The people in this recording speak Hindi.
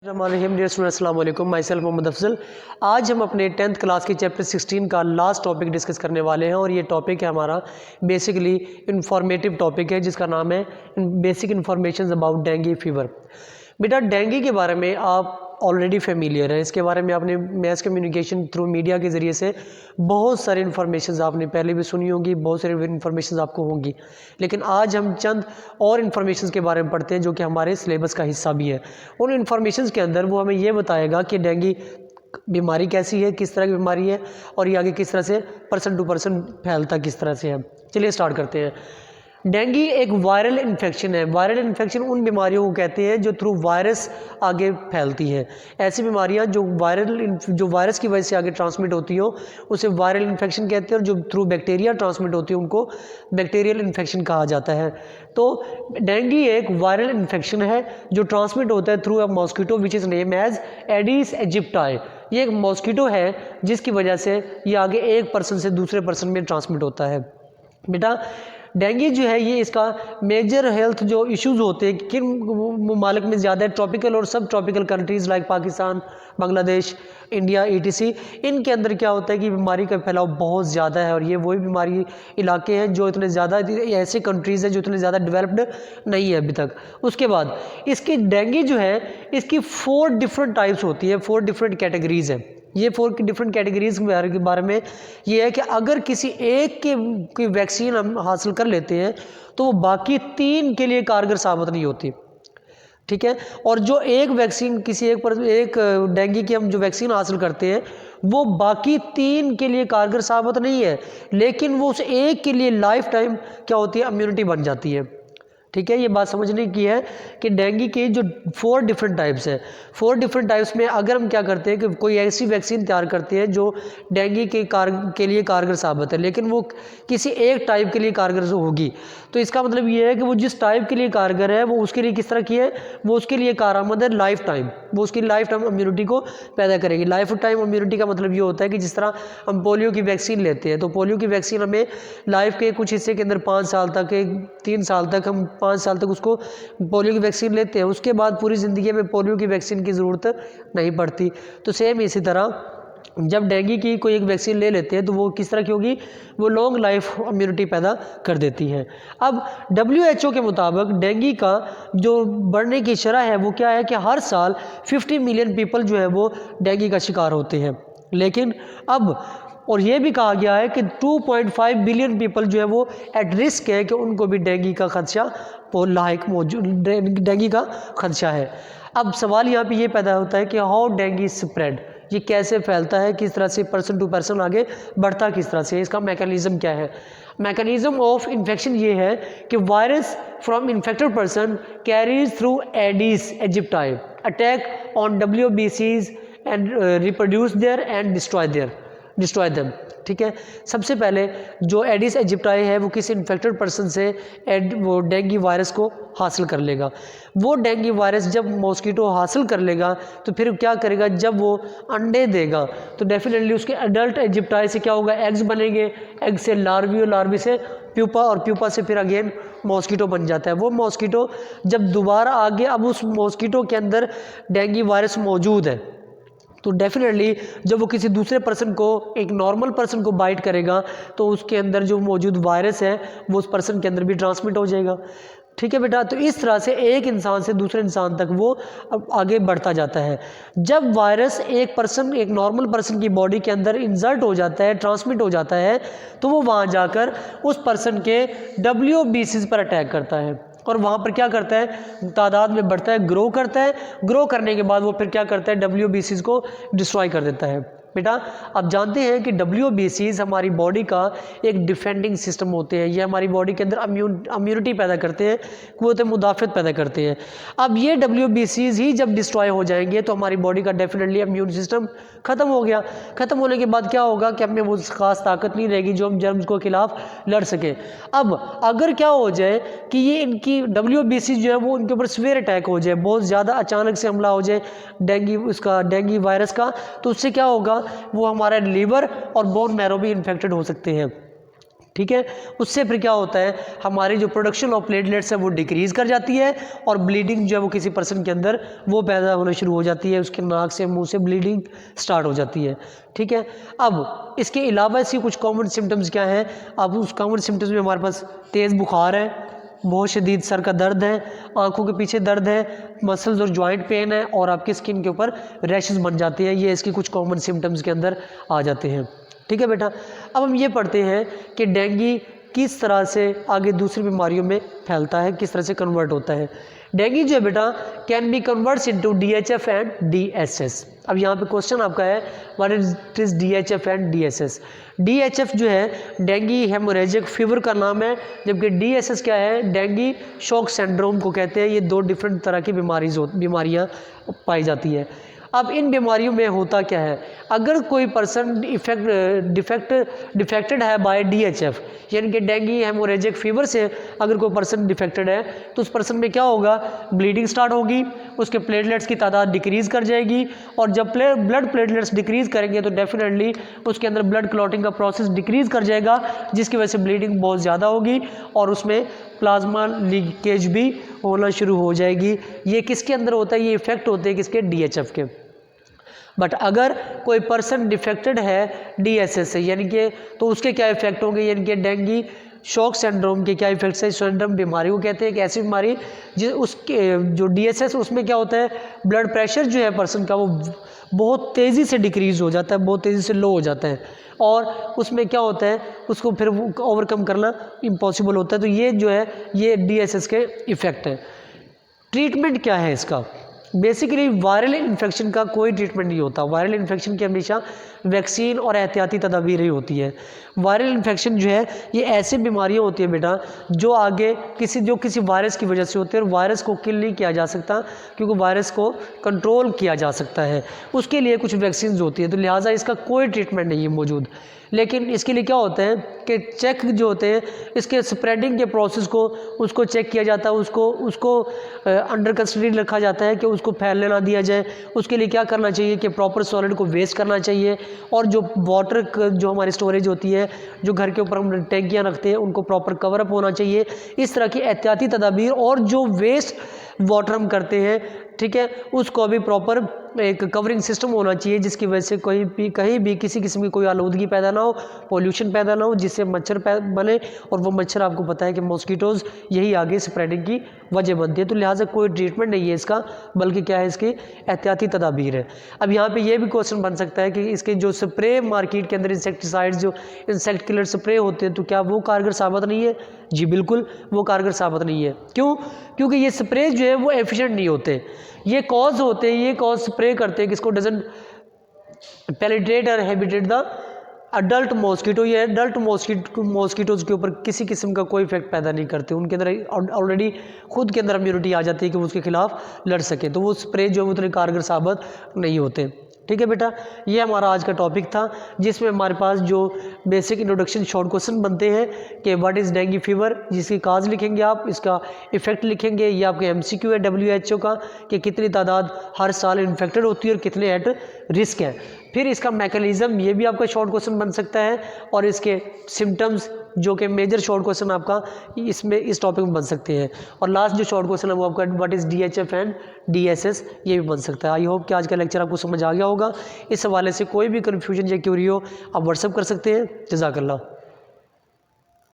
अस्सलाम वालेकुम, माई सेल्फ मोहम्मद अफजल। आज हम अपने 10th क्लास की चैप्टर 16 का लास्ट टॉपिक डिस्कस करने वाले हैं और ये टॉपिक है हमारा बेसिकली इंफॉर्मेटिव टॉपिक है जिसका नाम है basic information about dengue fever. बेटा डेंगू के बारे में आप ऑलरेडी फेमिलियर है, इसके बारे में आपने मैस कम्युनिकेशन थ्रू मीडिया के ज़रिए से बहुत सारी इन्फॉर्मेशन आपने पहले भी सुनी होंगी, बहुत सारी इन्फॉर्मेशन आपको होंगी, लेकिन आज हम चंद और इन्फॉर्मेशन के बारे में पढ़ते हैं जो कि हमारे सिलेबस का हिस्सा भी है। उन इन्फॉर्मेशन के अंदर वो हमें ये बताएगा कि डेंगू बीमारी कैसी है, किस तरह की बीमारी है और ये आगे किस तरह से पर्सन टू पर्सन फैलता किस तरह से है। चलिए स्टार्ट करते हैं। डेंगू एक वायरल इन्फेक्शन है। वायरल इन्फेक्शन उन बीमारियों को कहते हैं जो थ्रू वायरस आगे फैलती हैं। ऐसी बीमारियां जो वायरस की वजह से आगे ट्रांसमिट होती हो उसे वायरल इन्फेक्शन कहते हैं और जो थ्रू बैक्टीरिया ट्रांसमिट होती है उनको बैक्टीरियल इन्फेक्शन कहा जाता है। तो डेंगू एक वायरल इन्फेक्शन है जो ट्रांसमिट होता है through a mosquito which is name as Aedes aegypti. ये एक मॉस्किटो है जिसकी वजह से ये आगे एक पर्सन से दूसरे पर्सन में ट्रांसमिट होता है। बेटा डेंगू जो है ये इसका मेजर हेल्थ जो इश्यूज़ होते हैं किन ममालिक में ज़्यादा है, ट्रॉपिकल और सब tropical countries like Pakistan, Bangladesh, India, ETC, इनके अंदर क्या होता है कि बीमारी का फैलाव बहुत ज़्यादा है और ये वही बीमारी इलाके हैं जो इतने ज़्यादा ऐसे कंट्रीज़ हैं जो इतने ज़्यादा डेवलप्ड नहीं है अभी तक। उसके बाद इसकी डेंगू जो है इसकी 4 डिफरेंट टाइप्स होती है, 4 डिफरेंट कैटेगरीज़ हैं। ये 4 डिफरेंट कैटेगरीज़ के बारे में ये है कि अगर किसी एक की वैक्सीन हम हासिल कर लेते हैं तो वो बाकी 3 के लिए कारगर साबित नहीं होती, ठीक है। और जो एक वैक्सीन किसी एक डेंगू की हम जो वैक्सीन हासिल करते हैं वो बाकी 3 के लिए कारगर साबित नहीं है, लेकिन वो उस एक के लिए लाइफ टाइम क्या होती है, इम्यूनिटी बन जाती है, ठीक है। ये बात समझने की है कि डेंगू के जो 4 डिफरेंट टाइप्स हैं, 4 डिफरेंट टाइप्स में अगर हम क्या करते हैं कि कोई ऐसी वैक्सीन तैयार करते हैं जो डेंगू के लिए कारगर साबित है लेकिन वो किसी एक टाइप के लिए कारगर होगी, तो इसका मतलब ये है कि वो जिस टाइप के लिए कारगर है वो उसके लिए किस तरह की है, वो उसके लिए कारआमद है लाइफ टाइम, वो उसकी लाइफ टाइम इम्यूनिटी को पैदा करेगी। लाइफ टाइम इम्यूनिटी का मतलब ये होता है कि जिस तरह हम पोलियो की वैक्सीन लेते हैं तो पोलियो की वैक्सीन हमें लाइफ के कुछ हिस्से के अंदर 5 साल तक 3 साल तक हम 5 साल तक उसको पोलियो की वैक्सीन लेते हैं, उसके बाद पूरी ज़िंदगी में पोलियो की वैक्सीन की ज़रूरत नहीं पड़ती। तो सेम इसी तरह जब डेंगू की कोई एक वैक्सीन ले लेते हैं तो वो किस तरह की होगी, वो लॉन्ग लाइफ इम्यूनिटी पैदा कर देती है। अब WHO के मुताबिक डेंगू का जो बढ़ने की शरह है वो क्या है कि हर साल 50 मिलियन पीपल जो है वो डेंगू का शिकार होते हैं, लेकिन अब और ये भी कहा गया है कि 2.5 बिलियन पीपल जो है वो एट रिस्क है कि उनको भी डेंगू का खदशा लायक मौजूद डेंगू का खदशा है। अब सवाल यहाँ पे ये पैदा होता है कि हाउ डेंगू स्प्रेड, ये कैसे फैलता है, किस तरह से पर्सन टू पर्सन आगे बढ़ता किस तरह से, इसका मैकेनिज़्म क्या है। मैकेनिज़्म ऑफ इन्फेक्शन ये है कि virus from infected person carries through Aedes aegypti attack on WBCs and reproduce there and destroy them, ठीक है। सबसे पहले जो एडिस एजिप्टाई है वो किसी इन्फेक्टेड पर्सन से वो डेंगू वायरस को हासिल कर लेगा। वो डेंगू वायरस जब मॉस्किटो हासिल कर लेगा तो फिर क्या करेगा, जब वो अंडे देगा तो डेफिनेटली उसके एडल्ट एजिप्टाई से क्या होगा, एग्स बनेंगे, एग से लार्वी और लार्वी से प्यूपा और प्यूपा से फिर अगेन मॉस्किटो बन जाता है। वो मॉस्किटो जब दोबारा आगे अब उस मॉस्किटो के अंदर डेंगू वायरस मौजूद है तो डेफिनेटली जब वो किसी दूसरे पर्सन को, एक नॉर्मल पर्सन को बाइट करेगा तो उसके अंदर जो मौजूद वायरस है वो उस पर्सन के अंदर भी ट्रांसमिट हो जाएगा, ठीक है बेटा। तो इस तरह से एक इंसान से दूसरे इंसान तक वो आगे बढ़ता जाता है। जब वायरस एक नॉर्मल पर्सन की बॉडी के अंदर इंसर्ट हो जाता है, ट्रांसमिट हो जाता है, तो वो वहाँ जाकर उस पर्सन के WBCs पर अटैक करता है और वहाँ पर क्या करता है, तादाद में बढ़ता है, ग्रो करता है। ग्रो करने के बाद वो फिर क्या करता है, WBCs को डिस्ट्रॉय कर देता है। बेटा आप जानते हैं कि WBCs हमारी बॉडी का एक डिफेंडिंग सिस्टम होते हैं, ये हमारी बॉडी के अंदर इम्यूनिटी पैदा करते हैं, क़ुव्वत मुदाफ़त पैदा करते हैं। अब ये WBCs ही जब डिस्ट्रॉय हो जाएंगे तो हमारी बॉडी का डेफिनेटली इम्यून सिस्टम ख़त्म हो गया। ख़त्म होने के बाद क्या होगा कि हमें वो ख़ास ताकत नहीं रहेगी जो हम जर्म्स के खिलाफ लड़ सकें। अब अगर क्या हो जाए कि ये इनकी WBCs जो है वो उनके ऊपर सीवियर अटैक हो जाए, बहुत ज़्यादा अचानक से हमला हो जाए डेंगू वायरस का, तो उससे क्या होगा, वो हमारा लीवर और बोन मैरो भी इन्फेक्टेड हो सकते हैं, ठीक है। उससे फिर क्या होता है, हमारी जो प्रोडक्शन ऑफ प्लेटलेट्स है वो डिक्रीज़ कर जाती है और ब्लीडिंग जो है वो किसी पर्सन के अंदर वो पैदा होना शुरू हो जाती है, उसके नाक से मुंह से ब्लीडिंग स्टार्ट हो जाती है, ठीक है। अब इसके अलावा इसकी कुछ कॉमन सिम्टम्स क्या हैं। अब उस कॉमन सिम्टम्स में हमारे पास तेज़ बुखार है, बहुत शदीद सर का दर्द है, आंखों के पीछे दर्द है, मसल्स और जॉइंट पेन है और आपकी स्किन के ऊपर रैशेस बन जाते हैं। ये इसकी कुछ कॉमन सिम्टम्स के अंदर आ जाते हैं, ठीक है बेटा। अब हम ये पढ़ते हैं कि डेंगू किस तरह से आगे दूसरी बीमारियों में फैलता है, किस तरह से कन्वर्ट होता है। डेंगू जो है बेटा can be converts into DHF and DSS। अब यहाँ पे क्वेश्चन आपका है what is DHF and DSS। DHF जो है डेंगू हेमोरेजिक फीवर का नाम है, जबकि DSS क्या है, डेंगू शॉक सिंड्रोम को कहते हैं। ये दो डिफरेंट तरह की बीमारियाँ पाई जाती है। अब इन बीमारियों में होता क्या है, अगर कोई पर्सन डिफेक्टेड है बाय DHF यानी कि डेंगू हेमोरेजिक फीवर से अगर कोई पर्सन डिफेक्टेड है तो उस पर्सन में क्या होगा, ब्लीडिंग स्टार्ट होगी, उसके प्लेटलेट्स की तादाद डिक्रीज़ कर जाएगी और जब ब्लड प्लेटलेट्स डिक्रीज़ करेंगे तो डेफिनेटली उसके अंदर ब्लड क्लॉटिंग का प्रोसेस डिक्रीज़ कर जाएगा, जिसकी वजह से ब्लीडिंग बहुत ज़्यादा होगी और उसमें प्लाज्मा लीकेज भी होना शुरू हो जाएगी। ये किसके अंदर होता है, ये इफेक्ट होते हैं किसके, DHF के। बट अगर कोई पर्सन डिफेक्टेड है DSS से यानी कि तो उसके क्या इफेक्ट होंगे, यानी कि डेंगू शॉक सिंड्रोम के क्या इफेक्ट्स है। सिंड्रोम बीमारी को कहते हैं, एक ऐसी बीमारी उसके जो DSS उसमें क्या होता है, ब्लड प्रेशर जो है पर्सन का वो बहुत तेज़ी से डिक्रीज़ हो जाता है, बहुत तेज़ी से लो हो जाता है और उसमें क्या होता है, उसको फिर ओवरकम करना इम्पॉसिबल होता है। तो ये जो है ये DSS के इफ़ेक्ट है। ट्रीटमेंट क्या है इसका, बेसिकली वायरल इन्फेक्शन का कोई ट्रीटमेंट नहीं होता। वायरल इन्फेक्शन की हमेशा वैक्सीन और एहतियाती तदाबीर ही होती है। वायरल इन्फेक्शन जो है ये ऐसी बीमारियां होती है बेटा जो आगे किसी वायरस की वजह से होती है और वायरस को किल नहीं किया जा सकता क्योंकि वायरस को कंट्रोल किया जा सकता है, उसके लिए कुछ वैक्सीन होती है। तो लिहाजा इसका कोई ट्रीटमेंट नहीं है मौजूद। लेकिन इसके लिए क्या होता है कि चेक जो होते हैं इसके स्प्रेडिंग के प्रोसेस को उसको चेक किया जाता है, उसको अंडर कस्टडी रखा जाता है कि उसको फैलने ना दिया जाए। उसके लिए क्या करना चाहिए कि प्रॉपर सॉलिड को वेस्ट करना चाहिए और जो वाटर जो हमारी स्टोरेज होती है, जो घर के ऊपर हम टैंकियाँ रखते हैं, उनको प्रॉपर कवर अप होना चाहिए। इस तरह की एहतियाती तदाबीर और जो वेस्ट वाटर हम करते हैं, ठीक है, उसको भी प्रॉपर एक कवरिंग सिस्टम होना चाहिए जिसकी वजह से कहीं भी किसी किस्म की कोई आलूदगी पैदा ना हो, पोल्यूशन पैदा ना हो, जिससे मच्छर बने और वो मच्छर आपको पता है कि मॉस्किटोज़ यही आगे स्प्रेडिंग की वजह बनती है। तो लिहाजा कोई ट्रीटमेंट नहीं है इसका, बल्कि क्या है इसकी एहतियाती तदाबीर है। अब यहाँ पे ये भी क्वेश्चन बन सकता है कि इसके जो स्प्रे मार्केट के अंदर इंसेक्टिसाइड्स जो इंसेक्ट किलर स्प्रे होते हैं तो क्या वो कारगर साबित नहीं है? जी बिल्कुल वो कारगर साबित नहीं है। क्यों? क्योंकि ये स्प्रे जो है वो एफिशिएंट नहीं होते। ये कॉज होते हैं, ये कॉज स्प्रे करते हैं किसको, डजंट पेनिट्रेट और हैबिटेट द अडल्ट मॉस्किटो। ये अडल्ट मॉस्किटोज़ के ऊपर किसी किस्म का कोई इफेक्ट पैदा नहीं करते, उनके अंदर ऑलरेडी खुद के अंदर इम्यूनिटी आ जाती है कि वो उसके खिलाफ लड़ सके, तो वो स्प्रे जो है उतने कारगर साबित नहीं होते। ठीक है बेटा, ये हमारा आज का टॉपिक था जिसमें हमारे पास जो बेसिक इंट्रोडक्शन शॉर्ट क्वेश्चन बनते हैं कि व्हाट इज़ डेंगू फीवर, जिसकी काज लिखेंगे आप, इसका इफेक्ट लिखेंगे। ये आपके MCQ है WHO का कि कितनी तादाद हर साल इन्फेक्टेड होती है और कितने एट रिस्क है। फिर इसका मैकेनिज़्म, ये भी आपका शॉर्ट क्वेश्चन बन सकता है और इसके सिम्टम्स जो कि मेजर शॉर्ट क्वेश्चन आपका इसमें इस टॉपिक में बन सकते हैं। और लास्ट जो शॉर्ट क्वेश्चन है वो आपका what is DHF and DSS, ये भी बन सकता है। आई होप कि आज का लेक्चर आपको समझ आ गया होगा। इस हवाले से कोई भी कन्फ्यूजन या क्यूरी हो आप व्हाट्सअप कर सकते हैं। जज़ाकल्लाह।